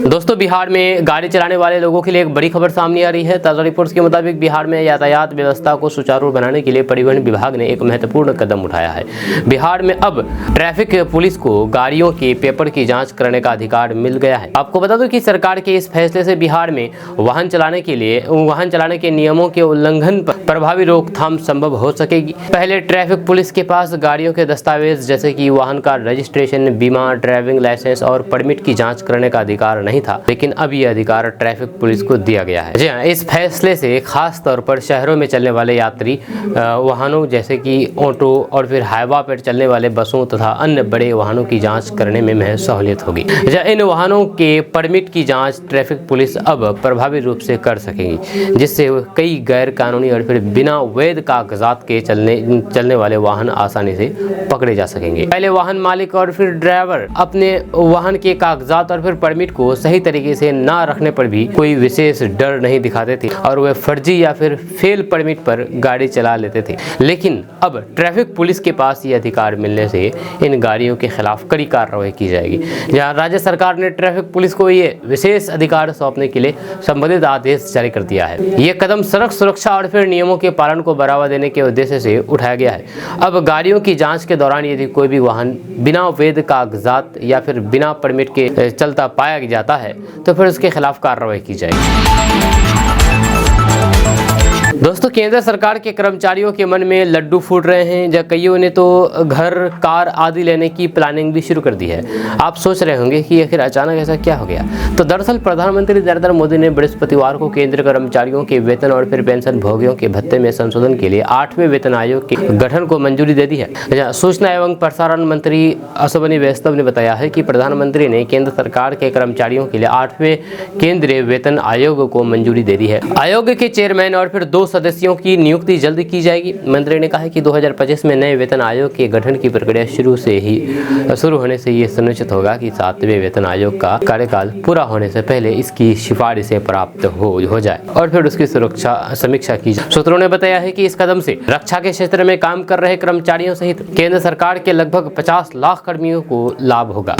दोस्तों, बिहार में गाड़ी चलाने वाले लोगों के लिए एक बड़ी खबर सामने आ रही है। ताज़ा रिपोर्ट्स के मुताबिक बिहार में यातायात व्यवस्था को सुचारू बनाने के लिए परिवहन विभाग ने एक महत्वपूर्ण कदम उठाया है। बिहार में अब ट्रैफिक पुलिस को गाड़ियों के पेपर की जांच करने का अधिकार मिल गया है। आपको बता दूं कि सरकार के इस फैसले से बिहार में वाहन चलाने के नियमों के उल्लंघन पर प्रभावी रोकथाम संभव हो सकेगी। पहले ट्रैफिक पुलिस के पास गाड़ियों के दस्तावेज जैसे कि वाहन का रजिस्ट्रेशन, बीमा, ड्राइविंग लाइसेंस और परमिट की जाँच करने का अधिकार नहीं था, लेकिन अब यह अधिकार ट्रैफिक पुलिस को दिया गया है। जी हाँ, इस फैसले से खास तौर पर शहरों में चलने वाले यात्री वाहनों जैसे कि ऑटो और फिर हाईवा पर चलने वाले बसों तथा अन्य बड़े वाहनों की जांच करने में महज सहूलियत होगी। इन वाहनों के परमिट की जांच ट्रैफिक पुलिस अब प्रभावी रूप से कर सकेगी, जिससे कई गैर कानूनी और फिर बिना वैध कागजात के चलने वाले वाहन आसानी से पकड़े जा सकेंगे। पहले वाहन मालिक और फिर ड्राइवर अपने वाहन के कागजात और फिर परमिट को सही तरीके से ना रखने पर भी कोई विशेष डर नहीं दिखाते थे और वे फर्जी या फिर फेल परमिट पर गाड़ी चला लेते थे। लेकिन अब ट्रैफिक पुलिस के पास ये अधिकार मिलने से इन गाड़ियों के खिलाफ कड़ी कार्रवाई की जाएगी। जहां राज्य सरकार ने ट्रैफिक पुलिस को ये विशेष अधिकार सौंपने के लिए संबंधित आदेश जारी कर दिया है। ये कदम सड़क सुरक्षा और फिर नियमों के पालन को बढ़ावा देने के उद्देश्य से उठाया गया है। अब गाड़ियों की जाँच के दौरान यदि कोई भी वाहन बिना वैध कागजात या फिर बिना परमिट के चलता पाया जाता है तो फिर उसके खिलाफ कार्रवाई की जाएगी। दोस्तों, केंद्र सरकार के कर्मचारियों के मन में लड्डू फूट रहे हैं, जब कईयों ने तो घर, कार आदि लेने की प्लानिंग भी शुरू कर दी है। आप सोच रहे होंगे कि आखिर अचानक ऐसा क्या हो गया। तो दरअसल प्रधानमंत्री नरेंद्र मोदी ने बृहस्पतिवार को केंद्र कर्मचारियों के वेतन और फिर पेंशन भोगियों के भत्ते में संशोधन के लिए 8वें वेतन आयोग के गठन को मंजूरी दे दी है। सूचना एवं प्रसारण मंत्री अश्विनी वैष्णव ने बताया है कि प्रधानमंत्री ने केंद्र सरकार के कर्मचारियों के लिए 8वें केंद्रीय वेतन आयोग को मंजूरी दे दी है। आयोग के चेयरमैन और फिर 2 सदस्यों की नियुक्ति जल्द की जाएगी। मंत्री ने कहा कि 2025 में नए वेतन आयोग के गठन की प्रक्रिया शुरू होने से ये सुनिश्चित होगा कि 7वें वेतन आयोग का कार्यकाल पूरा होने से पहले इसकी सिफारिशें प्राप्त हो जाए और फिर उसकी समीक्षा की जाए। सूत्रों ने बताया है कि इस कदम से रक्षा के क्षेत्र में काम कर रहे कर्मचारियों सहित केंद्र सरकार के लगभग 50 लाख कर्मियों को लाभ होगा।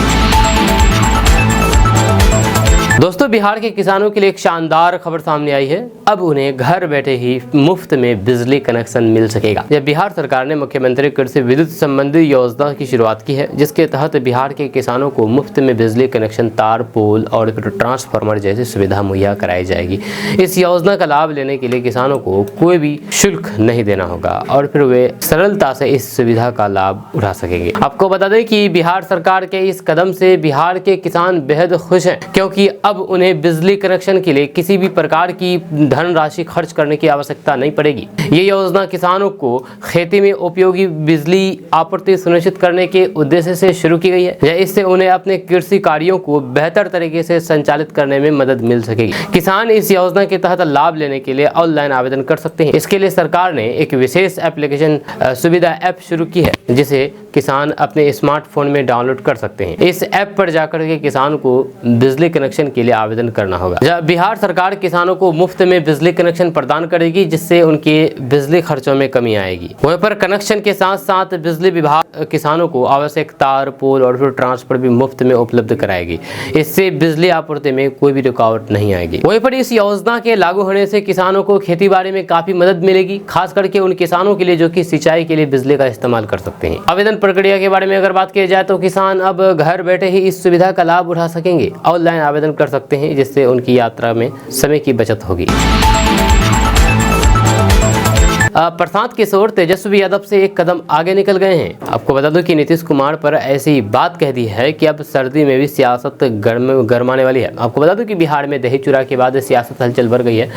दोस्तों, बिहार के किसानों के लिए एक शानदार खबर सामने आई है। अब उन्हें घर बैठे ही मुफ्त में बिजली कनेक्शन मिल सकेगा। जब बिहार सरकार ने मुख्यमंत्री कृषि विद्युत संबंधी योजना की शुरुआत की है, जिसके तहत बिहार के किसानों को मुफ्त में बिजली कनेक्शन, तार, पोल और ट्रांसफार्मर जैसी सुविधा मुहैया कराई जाएगी। इस योजना का लाभ लेने के लिए किसानों को कोई भी शुल्क नहीं देना होगा और फिर वे सरलता से इस सुविधा का लाभ उठा सकेंगे। आपको बता दें कि बिहार सरकार के इस कदम से बिहार के किसान बेहद खुश हैं, क्योंकि अब उन्हें बिजली कनेक्शन के लिए किसी भी प्रकार की धनराशि खर्च करने की आवश्यकता नहीं पड़ेगी। ये योजना किसानों को खेती में उपयोगी बिजली आपूर्ति सुनिश्चित करने के उद्देश्य से शुरू की गई है। इससे उन्हें अपने कृषि कार्यों को बेहतर तरीके से संचालित करने में मदद मिल सकेगी। किसान इस योजना के तहत लाभ लेने के लिए ऑनलाइन आवेदन कर सकते हैं। इसके लिए सरकार ने एक विशेष एप्लीकेशन सुविधा ऐप शुरू की है, जिसे किसान अपने स्मार्टफोन में डाउनलोड कर सकते हैं। इस ऐप पर जाकर के किसान को बिजली कनेक्शन के लिए आवेदन करना होगा। बिहार सरकार किसानों को मुफ्त में बिजली कनेक्शन प्रदान करेगी, जिससे उनके बिजली खर्चों में कमी आएगी। वहीं पर कनेक्शन के साथ साथ बिजली विभाग किसानों को आवश्यक तार, पोल और फिर ट्रांसफर भी मुफ्त में उपलब्ध कराएगी। इससे बिजली आपूर्ति में कोई भी रुकावट नहीं आएगी। वहीं पर इस योजना के लागू होने से किसानों को खेती बाड़ी में काफी मदद मिलेगी, खास करके उन किसानों के लिए जो कि सिंचाई के लिए बिजली का इस्तेमाल कर सकते हैं। आवेदन प्रक्रिया के बारे में अगर बात की जाए तो किसान अब घर बैठे ही इस सुविधा का लाभ उठा सकेंगे। ऑनलाइन आवेदन कर सकते हैं, जिससे उनकी यात्रा में समय की बचत होगी। प्रशांत किशोर तेजस्वी यादव से एक कदम आगे निकल गए हैं। आपको बता दूं कि नीतीश कुमार पर ऐसी बात कह दी है कि अब सर्दी में भी सियासत गरमाने वाली है। आपको बता दूं कि बिहार में दही चूड़ा के बाद सियासत हलचल बढ़ गई है।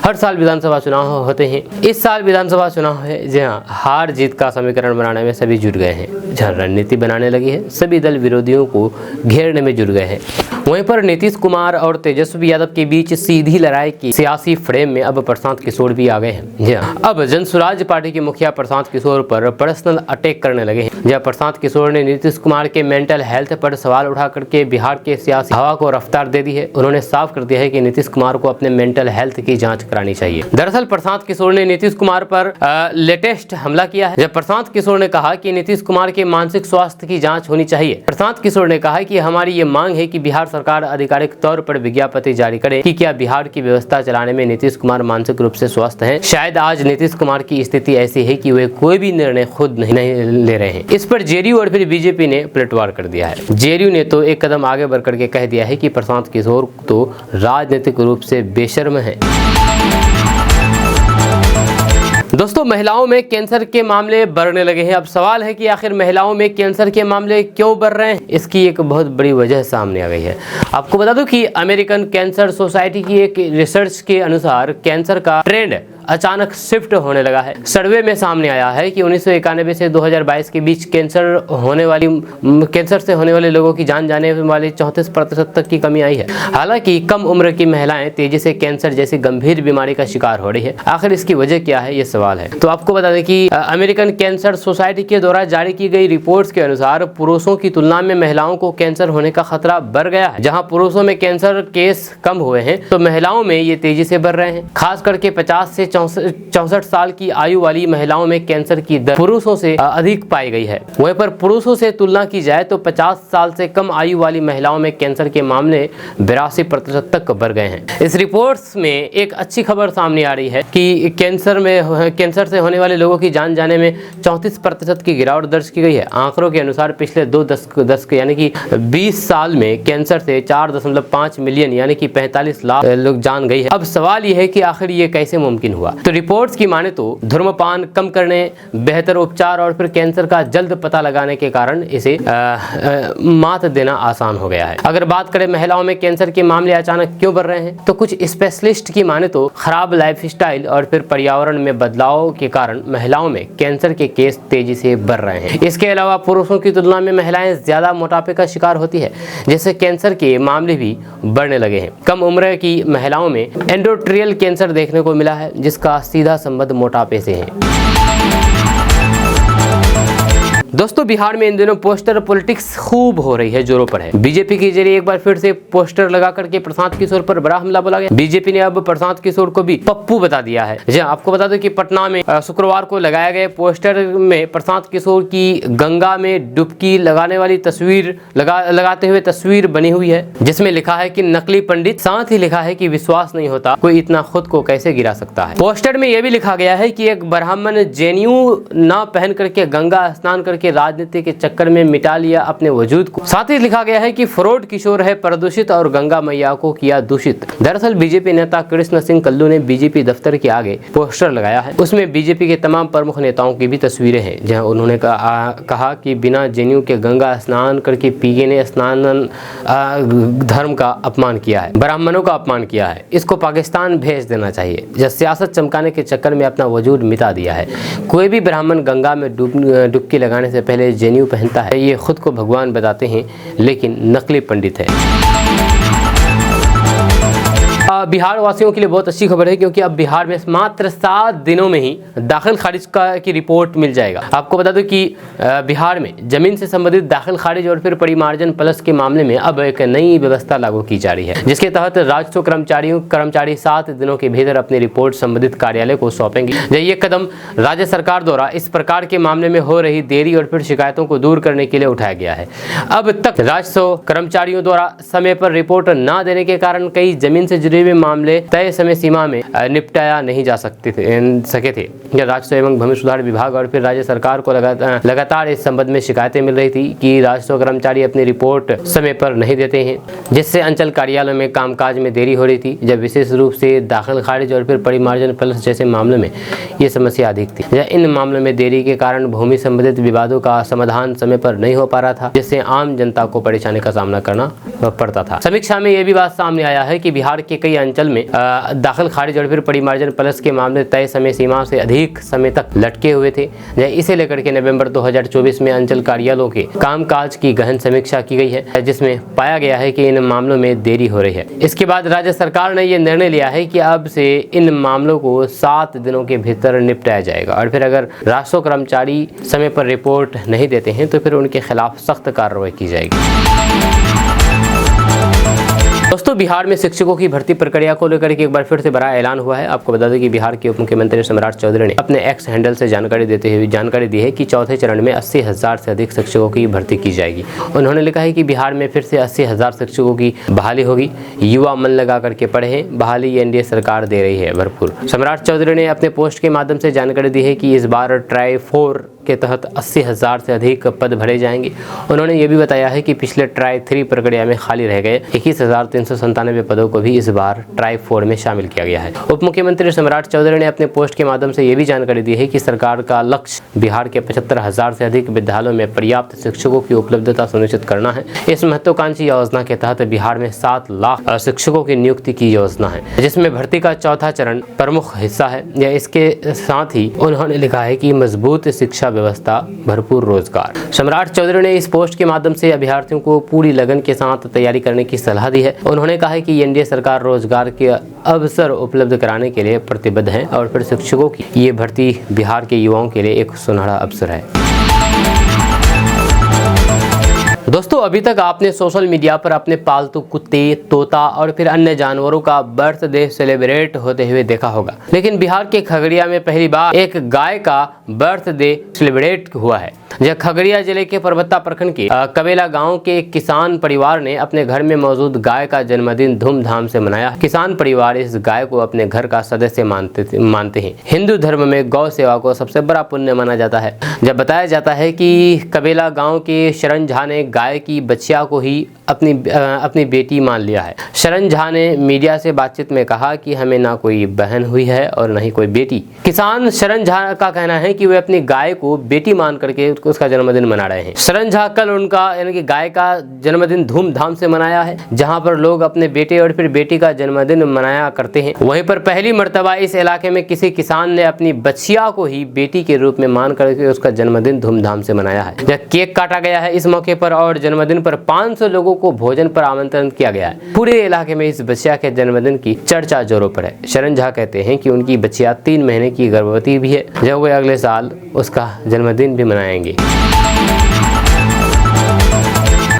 हर साल विधानसभा चुनाव होते हैं। इस साल विधानसभा चुनाव है, जी हाँ, हार जीत का समीकरण बनाने में सभी जुट गए हैं। जहाँ रणनीति बनाने लगी है, सभी दल विरोधियों को घेरने में जुट गए हैं। वहीं पर नीतीश कुमार और तेजस्वी यादव के बीच सीधी लड़ाई की सियासी फ्रेम में अब प्रशांत किशोर भी आ गए हैं। जी हाँ, अब जनसुराज पार्टी के मुखिया प्रशांत किशोर पर पर्सनल अटैक करने लगे हैं। जब प्रशांत किशोर ने नीतीश कुमार के मेंटल हेल्थ पर सवाल उठा करके बिहार के सियासी हवा को रफ्तार दे दी है। उन्होंने साफ कर दिया है कि नीतीश कुमार को अपने मेंटल हेल्थ की जांच करानी चाहिए। दरअसल प्रशांत किशोर ने नीतीश कुमार पर लेटेस्ट हमला किया है। जब प्रशांत किशोर ने कहा कि नीतीश कुमार के मानसिक स्वास्थ्य की जाँच होनी चाहिए। प्रशांत किशोर ने कहा कि हमारी ये मांग है कि बिहार सरकार आधिकारिक तौर पर विज्ञप्ति जारी करे कि क्या बिहार की व्यवस्था चलाने में नीतीश कुमार मानसिक रूप से स्वस्थ हैं। शायद आज नीतीश कुमार की स्थिति ऐसी है कि वे कोई भी निर्णय खुद नहीं ले रहे हैं। इस पर जेडीयू और फिर बीजेपी ने पलटवार कर दिया है। जेडीयू ने तो एक कदम आगे बढ़ करके कह दिया है कि प्रशांत किशोर तो राजनीतिक रूप से बेशर्म है। दोस्तों, महिलाओं में कैंसर के मामले बढ़ने लगे हैं। अब सवाल है कि आखिर महिलाओं में कैंसर के मामले क्यों बढ़ रहे हैं। इसकी एक बहुत बड़ी वजह सामने आ गई है। आपको बता दूं कि अमेरिकन कैंसर सोसाइटी की एक रिसर्च के अनुसार कैंसर का ट्रेंड अचानक शिफ्ट होने लगा है। सर्वे में सामने आया है कि 1991 से 2022 के बीच कैंसर से होने वाले लोगों की जान जाने वाली 34% तक की कमी आई है। हालांकि कम उम्र की महिलाएं तेजी से कैंसर जैसी गंभीर बीमारी का शिकार हो रही है। आखिर इसकी वजह क्या है, ये सवाल है। तो आपको बता दें कि अमेरिकन कैंसर सोसाइटी के द्वारा जारी की गई रिपोर्ट्स के अनुसार पुरुषों की तुलना में महिलाओं को कैंसर होने का खतरा बढ़ गया है। जहाँ पुरुषों में कैंसर केस कम हुए हैं, तो महिलाओं में ये तेजी से बढ़ रहे हैं। खास करके 50 से 64 साल की आयु वाली महिलाओं में कैंसर की दर पुरुषों से अधिक पाई गई है। वहीं पर पुरुषों से तुलना की जाए तो 50 साल से कम आयु वाली महिलाओं में कैंसर के मामले 82% तक बढ़ गए हैं। इस रिपोर्ट्स में एक अच्छी खबर सामने आ रही है कि कैंसर से होने वाले लोगों की जान जाने में 34% की गिरावट दर्ज की गई है। आंकड़ों के अनुसार पिछले 2 दशक यानी कि 20 साल में कैंसर से 4.5 मिलियन यानी कि 45 लाख लोग जान गई है। अब सवाल यह है कि आखिर ये कैसे मुमकिन हुआ। तो रिपोर्ट्स की माने तो धूम्रपान कम करने, बेहतर उपचार और फिर कैंसर का जल्द पता लगाने के कारण इसे मात देना आसान हो गया है। अगर बात करें महिलाओं में कैंसर के मामले अचानक क्यों बढ़ रहे हैं, तो कुछ स्पेशलिस्ट की माने तो खराब लाइफस्टाइल और फिर पर्यावरण में बदलाव के कारण महिलाओं में कैंसर के केस तेजी से बढ़ रहे हैं। इसके अलावा पुरुषों की तुलना में महिलाएं ज्यादा मोटापे का शिकार होती है, जिससे कैंसर के मामले भी बढ़ने लगे हैं। कम उम्र की महिलाओं में एंडोमेट्रियल कैंसर देखने को मिला है, जिससे इसका सीधा संबंध मोटापे से है। दोस्तों, बिहार में इन दिनों पोस्टर पॉलिटिक्स खूब हो रही है, जोरों पर है। बीजेपी के जरिए एक बार फिर से पोस्टर लगा करके प्रशांत किशोर पर बड़ा हमला बोला गया। बीजेपी ने अब प्रशांत किशोर को भी पप्पू बता दिया है। जी, आपको बता दो कि पटना में शुक्रवार को लगाए गए पोस्टर में प्रशांत किशोर की गंगा में डुबकी लगाने वाली तस्वीर लगाते हुए तस्वीर बनी हुई है, जिसमें लिखा है कि नकली पंडित। साथ ही लिखा है कि विश्वास नहीं होता कोई इतना खुद को कैसे गिरा सकता है। पोस्टर में यह भी लिखा गया है कि एक ब्राह्मण जेनेऊ न पहन करके गंगा स्नान करके राजनीति के चक्कर में मिटा लिया अपने वजूद को। साथ ही लिखा गया है कि फ्रॉड किशोर है प्रदूषित और गंगा मैया को किया दूषित। दरअसल बीजेपी नेता कृष्ण सिंह कल्लू ने बीजेपी दफ्तर के आगे पोस्टर लगाया है। उसमें बीजेपी के तमाम प्रमुख नेताओं की भी तस्वीरें हैं, जहां उन्होंने कहा कि बिना जेनेऊ के गंगा स्नान करके पीके ने स्नान धर्म का अपमान किया है, ब्राह्मणों का अपमान किया है, इसको पाकिस्तान भेज देना चाहिए। जब सियासत चमकाने के चक्कर में अपना वजूद मिटा दिया है। कोई भी ब्राह्मण गंगा में डुबकी लगाने से पहले जेनेऊ पहनता है, ये खुद को भगवान बताते हैं लेकिन नकली पंडित है। बिहार वासियों के लिए बहुत अच्छी खबर है, क्योंकि अब बिहार में मात्र 7 दिनों में ही दाखिल खारिज की रिपोर्ट मिल जाएगा। आपको बता दूं कि बिहार में जमीन से संबंधित दाखिल खारिज और फिर परिमार्जन प्लस के मामले में अब एक नई व्यवस्था लागू की जा रही है, जिसके तहत राजस्व कर्मचारी 7 दिनों के भीतर अपनी रिपोर्ट संबंधित कार्यालय को सौंपेंगे। ये कदम राज्य सरकार द्वारा इस प्रकार के मामले में हो रही देरी और फिर शिकायतों को दूर करने के लिए उठाया गया है। अब तक राजस्व कर्मचारियों द्वारा समय पर रिपोर्ट न देने के कारण कई जमीन से जुड़े हुए मामले तय समय सीमा में निपटाया नहीं जा सके थे। राजस्व एवं भूमि सुधार विभाग और फिर राज्य सरकार को लगातार इस संबंध में शिकायतें मिल रही थी कि राजस्व कर्मचारी अपनी रिपोर्ट समय पर नहीं देते हैं, जिससे अंचल कार्यालय में कामकाज में देरी हो रही थी। जब विशेष रूप से दाखिल खारिज और फिर परिमार्जन प्लस जैसे मामलों में ये समस्या अधिक थी। इन मामलों में देरी के कारण भूमि संबंधित विवादों का समाधान समय पर नहीं हो पा रहा था, जिससे आम जनता को परेशानी का सामना करना पड़ता था। समीक्षा में यह भी बात सामने आया है कि बिहार के कई अंचल में दाखिल खारिज और फिर परिमार्जन प्लस के मामले तय समय सीमा से अधिक समय तक लटके हुए थे। इसे लेकर के नवंबर 2024 में अंचल कार्यालयों के कामकाज की गहन समीक्षा की गई है, जिसमें पाया गया है कि इन मामलों में देरी हो रही है। इसके बाद राज्य सरकार ने यह निर्णय लिया है कि अब से इन मामलों को 7 दिनों के भीतर निपटाया जाएगा और फिर अगर राजस्व कर्मचारी समय पर रिपोर्ट नहीं देते हैं तो फिर उनके खिलाफ सख्त कार्रवाई की जाएगी। दोस्तों, बिहार में शिक्षकों की भर्ती प्रक्रिया को लेकर के एक बार फिर से बड़ा ऐलान हुआ है। आपको बता दें कि बिहार के उप मुख्यमंत्री सम्राट चौधरी ने अपने एक्स हैंडल से जानकारी देते हुए जानकारी दी है कि चौथे चरण में 80,000 से अधिक शिक्षकों की भर्ती की जाएगी। उन्होंने लिखा है कि बिहार में फिर से 80,000 शिक्षकों की बहाली होगी। युवा मन लगा करके पढ़े हैं, बहाली एनडीए सरकार दे रही है भरपूर। सम्राट चौधरी ने अपने पोस्ट के माध्यम से जानकारी दी है कि इस बार ट्राई 4 के तहत 80,000 से अधिक पद भरे जाएंगे। उन्होंने ये भी बताया है कि पिछले ट्राई 3 प्रक्रिया में खाली रह गए 21,397 पदों को भी इस बार ट्राई 4 में शामिल किया गया है। उप मुख्यमंत्री सम्राट चौधरी ने अपने पोस्ट के माध्यम से ये भी जानकारी दी है कि सरकार का लक्ष्य बिहार के 75,000 से अधिक विद्यालयों में पर्याप्त शिक्षकों की उपलब्धता सुनिश्चित करना है। इस महत्वाकांक्षी योजना के तहत बिहार में 7 लाख शिक्षकों की नियुक्ति की योजना है, जिसमें भर्ती का चौथा चरण प्रमुख हिस्सा है। या इसके साथ ही उन्होंने लिखा है कि मजबूत शिक्षा व्यवस्था, भरपूर रोजगार। सम्राट चौधरी ने इस पोस्ट के माध्यम से अभ्यर्थियों को पूरी लगन के साथ तैयारी करने की सलाह दी है। उन्होंने कहा है कि एनडीए सरकार रोजगार के अवसर उपलब्ध कराने के लिए प्रतिबद्ध है और फिर शिक्षकों की ये भर्ती बिहार के युवाओं के लिए एक सुनहरा अवसर है। दोस्तों, अभी तक आपने सोशल मीडिया पर अपने पालतू कुत्ते, तोता और फिर अन्य जानवरों का बर्थडे सेलिब्रेट होते हुए देखा होगा, लेकिन बिहार के खगड़िया में पहली बार एक गाय का बर्थडे सेलिब्रेट हुआ है। यह खगड़िया जिले के परबत्ता प्रखंड के कबेला गांव के एक किसान परिवार ने अपने घर में मौजूद गाय का जन्मदिन धूमधाम से मनाया। किसान परिवार इस गाय को अपने घर का सदस्य मानते हैं। हिंदू धर्म में गौ सेवा को सबसे बड़ा पुण्य माना जाता है। जब बताया जाता है कि कबेला गांव के शरण झा ने गाय की बच्चिया को ही अपनी बेटी मान लिया है। शरण झा ने मीडिया से बातचीत में कहा कि हमें ना कोई बहन हुई है और ना ही कोई बेटी। किसान शरण झा का कहना है कि वे अपनी गाय को बेटी मान करके उसका जन्मदिन मना रहे हैं। शरण झा कल उनका यानी कि गाय का जन्मदिन धूमधाम से मनाया है, जहां पर लोग अपने बेटे और फिर बेटी का जन्मदिन मनाया करते हैं। वहीं पर पहली मर्तबा इस इलाके में किसी किसान ने अपनी बच्चिया को ही बेटी के रूप में मान करके उसका जन्मदिन धूमधाम से मनाया है। यह केक काटा गया है इस मौके पर और जन्मदिन पर 500 लोगों को भोजन पर आमंत्रण किया गया है। पूरे इलाके में इस बच्चिया के जन्मदिन की चर्चा जोरों पर है। शरण झा कहते हैं कि उनकी बच्चिया 3 महीने की गर्भवती भी है, जब वे अगले साल उसका जन्मदिन भी मनाएंगे।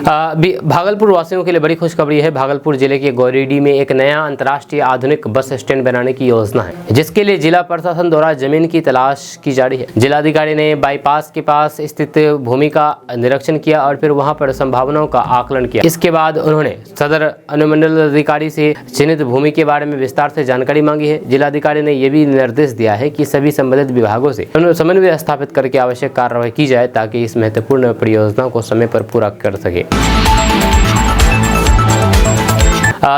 भागलपुर वासियों के लिए बड़ी खुशखबरी है। भागलपुर जिले के गौरीडीह में एक नया अंतर्राष्ट्रीय आधुनिक बस स्टैंड बनाने की योजना है, जिसके लिए जिला प्रशासन द्वारा जमीन की तलाश की जा रही है। जिलाधिकारी ने बाईपास के पास स्थित भूमि का निरीक्षण किया और फिर वहां पर संभावनाओं का आकलन किया। इसके बाद उन्होंने सदर अनुमंडल अधिकारी से चिन्हित भूमि के बारे में विस्तार से जानकारी मांगी है। जिलाधिकारी ने यह भी निर्देश दिया है कि सभी संबंधित विभागों से समन्वय स्थापित करके आवश्यक कार्रवाई की जाए, ताकि इस महत्वपूर्ण परियोजना को समय पर पूरा कर सके।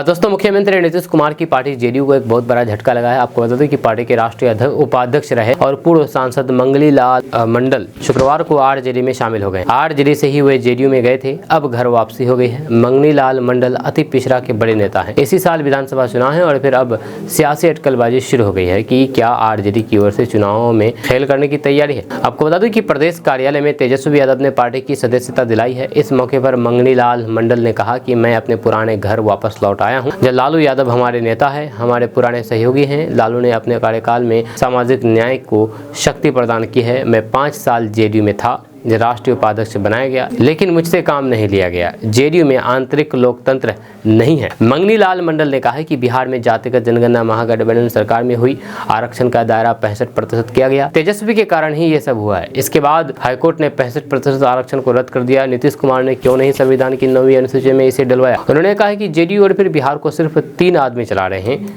दोस्तों, मुख्यमंत्री नीतीश कुमार की पार्टी जेडीयू को एक बहुत बड़ा झटका लगा है। आपको बता दें कि पार्टी के राष्ट्रीय उपाध्यक्ष रहे और पूर्व सांसद मंगली लाल मंडल शुक्रवार को आरजेडी में शामिल हो गए। आरजेडी से ही वे जेडीयू में गए थे, अब घर वापसी हो गई है। मंगली लाल मंडल अति पिछड़ा के बड़े नेता हैं। इसी साल विधानसभा चुनाव है और फिर अब सियासी अटकलबाजी शुरू हो गई है कि क्या आरजेडी की ओर से चुनावों में खेल करने की तैयारी है। आपको बता दें कि प्रदेश कार्यालय में तेजस्वी यादव ने पार्टी की सदस्यता दिलाई है। इस मौके पर मंगली लाल मंडल ने कहा कि मैं अपने पुराने घर वापस लौट आया हूं। जब लालू यादव हमारे नेता है, हमारे पुराने सहयोगी हैं। लालू ने अपने कार्यकाल में सामाजिक न्याय को शक्ति प्रदान की है। मैं 5 साल जेडीयू में था, राष्ट्रीय उपाध्यक्ष बनाया गया, लेकिन मुझसे काम नहीं लिया गया। जेडीयू में आंतरिक लोकतंत्र नहीं है। मंगनी लाल मंडल ने कहा है कि बिहार में जातिगत जनगणना महागठबंधन सरकार में हुई, आरक्षण का दायरा 65% किया गया। तेजस्वी के कारण ही ये सब हुआ है। इसके बाद हाईकोर्ट ने 65% आरक्षण को रद्द कर दिया। नीतीश कुमार ने क्यों नहीं संविधान की 9वीं अनुसूची में इसे डलवाया। उन्होंने कहा कि जेडीयू और फिर बिहार को सिर्फ 3 आदमी चला रहे हैं।